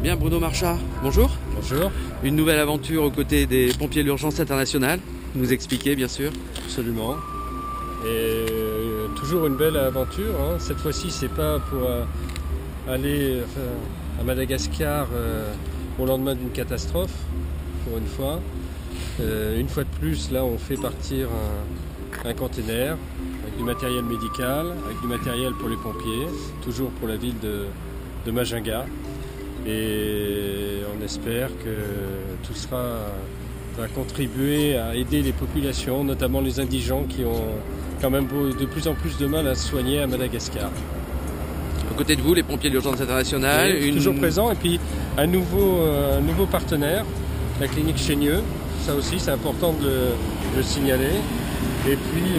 Bien, Bruno Marchard, bonjour. Bonjour. Une nouvelle aventure aux côtés des pompiers de l'urgence internationale. Nous expliquer, bien sûr. Absolument. Et toujours une belle aventure. Hein. Cette fois-ci, c'est pas pour aller à Madagascar au lendemain d'une catastrophe, pour une fois. Une fois de plus, là, on fait partir un container avec du matériel médical, avec du matériel pour les pompiers, toujours pour la ville de Majunga. Et on espère que tout cela va contribuer à aider les populations, notamment les indigents qui ont quand même de plus en plus de mal à se soigner à Madagascar. À côté de vous, les pompiers de l'urgence internationale. Toujours présent, et puis un nouveau partenaire, la clinique Chénieux. Ça aussi, c'est important de le signaler. Et puis,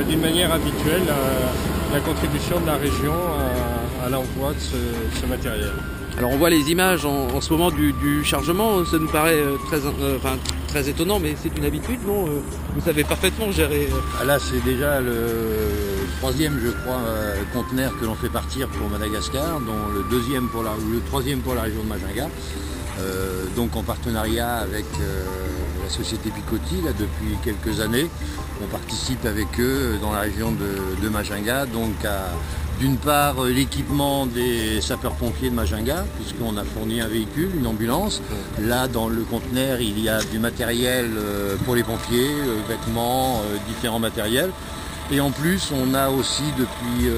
d'une manière habituelle, la contribution de la région à l'envoi de ce matériel. Alors on voit les images en ce moment du chargement, ça nous paraît très étonnant, mais c'est une habitude, non? Vous savez parfaitement gérer. Là, c'est déjà le troisième, je crois, conteneur que l'on fait partir pour Madagascar, dont le troisième pour la région de Majunga. Donc en partenariat avec la société Picotti, là, depuis quelques années. On participe avec eux dans la région de Majunga, donc d'une part l'équipement des sapeurs-pompiers de Majunga, puisqu'on a fourni un véhicule, une ambulance. Là, dans le conteneur, il y a du matériel pour les pompiers, vêtements, différents matériels. Et en plus, on a aussi, depuis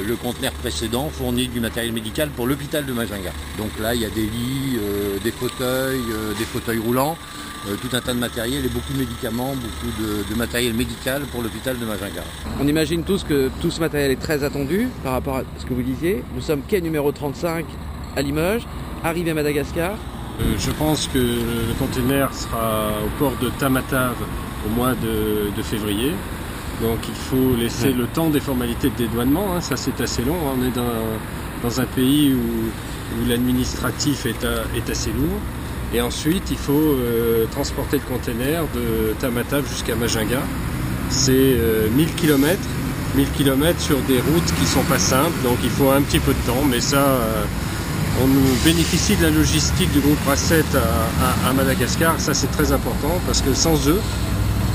le conteneur précédent, fourni du matériel médical pour l'hôpital de Majunga. Donc là, il y a des lits, des fauteuils roulants, tout un tas de matériel et beaucoup de médicaments, beaucoup de matériel médical pour l'hôpital de Majunga. On imagine tous que tout ce matériel est très attendu par rapport à ce que vous disiez. Nous sommes quai numéro 35 à Limoges, arrivé à Madagascar. Je pense que le conteneur sera au port de Tamatave au mois de février. Donc il faut laisser le temps des formalités de dédouanement, hein. Ça c'est assez long, on est dans un pays où l'administratif est assez lourd. Et ensuite il faut transporter le conteneur de Tamatave jusqu'à Majunga. C'est 1000 km sur des routes qui sont pas simples, donc il faut un petit peu de temps, mais ça on nous bénéficie de la logistique du groupe RACET à Madagascar. Ça c'est très important parce que sans eux,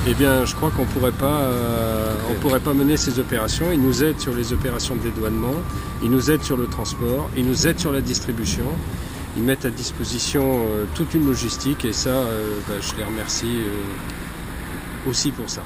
eh bien, je crois qu'on pourrait pas mener ces opérations. Ils nous aident sur les opérations de dédouanement, ils nous aident sur le transport, ils nous aident sur la distribution. Ils mettent à disposition toute une logistique et ça, je les remercie aussi pour ça.